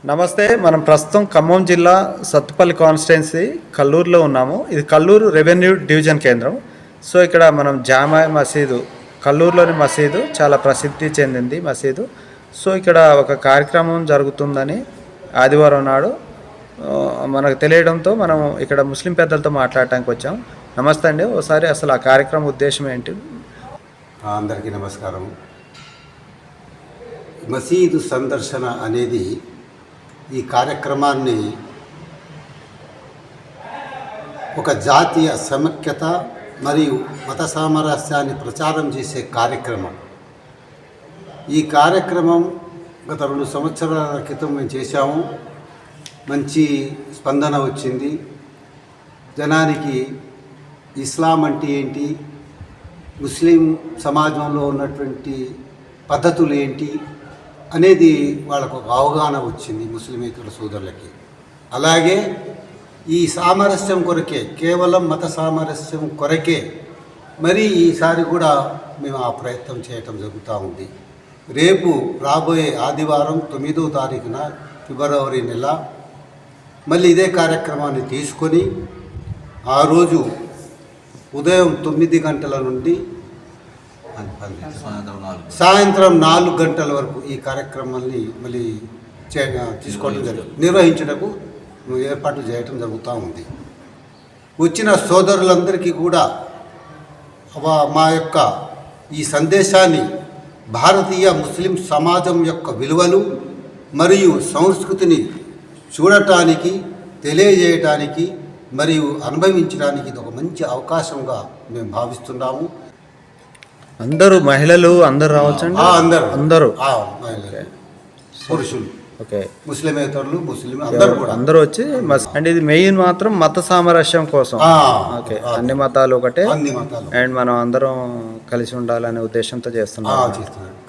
నమస్తే. మనం ప్రస్తుతం ఖమ్మం జిల్లా సత్తుపల్లి కాన్స్టిట్యున్సీ కల్లూరులో ఉన్నాము. ఇది కల్లూరు రెవెన్యూ డివిజన్ కేంద్రం. సో ఇక్కడ మనం జామా మసీదు, కల్లూరులోని మసీదు చాలా ప్రసిద్ధి చెందింది మసీదు. సో ఇక్కడ ఒక కార్యక్రమం జరుగుతుందని ఆదివారం నాడు మనకు తెలియడంతో మనం ఇక్కడ ముస్లిం పెద్దలతో మాట్లాడటానికి వచ్చాం. నమస్తే అండి. ఒకసారి అసలు ఆ కార్యక్రమం ఉద్దేశం ఏంటి? అందరికీ నమస్కారం. మసీదు సందర్శన అనేది ఈ కార్యక్రమాన్ని ఒక జాతీయ సమైక్యత మరియు మత సామరస్యాన్ని ప్రచారం చేసే కార్యక్రమం. ఈ కార్యక్రమం గత 2 సంవత్సరాల క్రితం మేము చేశాము. మంచి స్పందన వచ్చింది. జనానికి ఇస్లాం అంటే ఏంటి, ముస్లిం సమాజంలో ఉన్నటువంటి పద్ధతులు ఏంటి అనేది వాళ్ళకు ఒక అవగాహన వచ్చింది ముస్లిమేతర సోదరులకి. అలాగే ఈ సామరస్యం కొరకే, కేవలం మత సామరస్యం కొరకే మరి ఈసారి కూడా మేము ఆ ప్రయత్నం చేయటం జరుగుతూ ఉంది. రేపు రాబోయే ఆదివారం 9వ తారీఖున ఫిబ్రవరి నెల మళ్ళీ ఇదే కార్యక్రమాన్ని తీసుకొని ఆ రోజు ఉదయం 9 గంటల నుండి సాయంత్రం 4 గంటల వరకు ఈ కార్యక్రమాన్ని మళ్ళీ తీసుకోవడం నిర్వహించడానికి ఏర్పాట్లు చేయటం జరుగుతూ ఉంది. వచ్చిన సోదరులందరికీ కూడా మా యొక్క ఈ సందేశాన్ని భారతీయ ముస్లిం సమాజం యొక్క విలువలు మరియు సంస్కృతిని చూడటానికి, తెలియజేయటానికి మరియు అనుభవించడానికి ఇది ఒక మంచి అవకాశంగా మేము భావిస్తున్నాము. అందరూ మహిళలు అందరూ రావచ్చండి? అందరూ మహిళలు, పురుషులు, ఓకే, ముస్లిమేతరులు, ముస్లిం అందరూ వచ్చి అంటే ఇది మెయిన్ మాత్రం మత సామరస్యం కోసం. ఓకే, అన్ని మతాలు ఒకటే, అండ్ మనం అందరం కలిసి ఉండాలనే ఉద్దేశంతో చేస్తున్నాం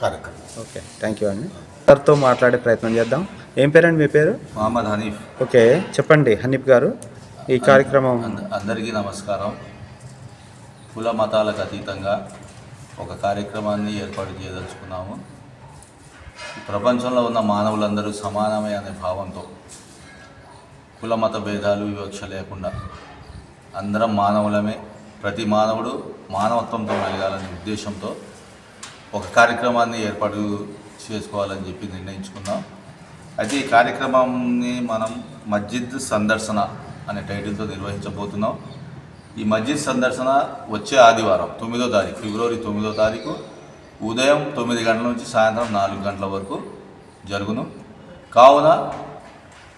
కార్యక్రమం. ఓకే, థ్యాంక్ యూ అండి. అందరితో మాట్లాడే ప్రయత్నం చేద్దాం. ఏం పేరండి మీ పేరు? మహమ్మద్ హనీఫ్. ఓకే, చెప్పండి హనీఫ్ గారు. ఈ కార్యక్రమం అందరికీ నమస్కారం. కుల మతాలకు అతీతంగా ఒక కార్యక్రమాన్ని ఏర్పాటు చేయదలుచుకున్నాము. ప్రపంచంలో ఉన్న మానవులందరూ సమానమే అనే భావంతో, కుల మత భేదాలు వివక్ష లేకుండా అందరం మానవులమే, ప్రతి మానవుడు మానవత్వంతో మెలగాలనే ఉద్దేశంతో ఒక కార్యక్రమాన్ని ఏర్పాటు చేసుకోవాలని చెప్పి నిర్ణయించుకున్నాం. అయితే ఈ కార్యక్రమాన్ని మనం మస్జిద్ సందర్శన అనే టైటిల్తో నిర్వహించబోతున్నాం. ఈ మస్జిద్ సందర్శన వచ్చే ఆదివారం 9వ తారీఖు, ఫిబ్రవరి 9వ తారీఖు ఉదయం 9 గంటల నుంచి సాయంత్రం 4 గంటల వరకు జరుగును. కావున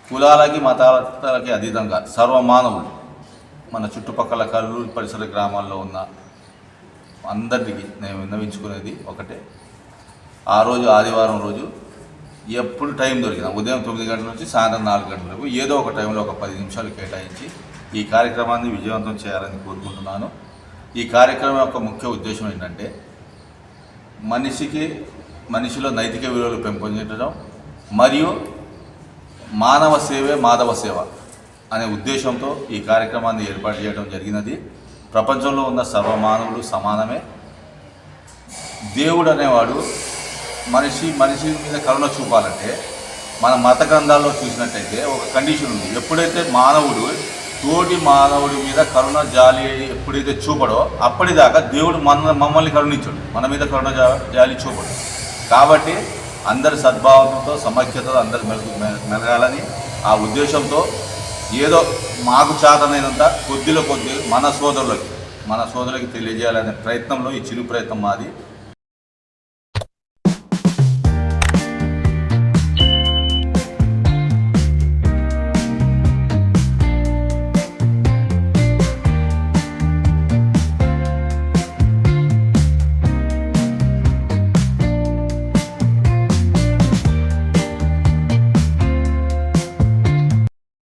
కులాలకి మతాలకి అతీతంగా సర్వమానవులు, మన చుట్టుపక్కల కల్లూరు పరిసర గ్రామాల్లో ఉన్న అందరికీ నేను విన్నవించుకునేది ఒకటే, ఆ రోజు ఆదివారం రోజు ఎప్పుడు టైం దొరికినా ఉదయం 9 గంటల నుంచి సాయంత్రం 4 గంటల వరకు ఏదో ఒక టైంలో ఒక 10 నిమిషాలు కేటాయించి ఈ కార్యక్రమాన్ని విజయవంతం చేయాలని కోరుకుంటున్నాను. ఈ కార్యక్రమం యొక్క ముఖ్య ఉద్దేశం ఏంటంటే మనిషిలో నైతిక విలువలు పెంపొందించడం మరియు మానవ సేవే మాధవ సేవ అనే ఉద్దేశంతో ఈ కార్యక్రమాన్ని ఏర్పాటు చేయడం జరిగినది. ప్రపంచంలో ఉన్న సర్వమానవులు సమానమే. దేవుడు అనేవాడు మనిషి మీద కరుణ చూపాలంటే మన మత గ్రంథాల్లో చూసినట్టయితే ఒక కండిషన్ ఉంది. ఎప్పుడైతే మానవుడు తోటి మానవుడి మీద కరుణ జాలి ఎప్పుడైతే చూపడో అప్పటిదాకా దేవుడు మమ్మల్ని కరుణించడు, మన మీద కరుణ జాలి చూపడు. కాబట్టి అందరి సద్భావంతో, సమైక్యతతో అందరు మెలగాలని ఆ ఉద్దేశంతో ఏదో మాకు చేతనైనంత కొద్ది మన సోదరులకి తెలియజేయాలనే ప్రయత్నంలో ఈ చిరు ప్రయత్నం మాది.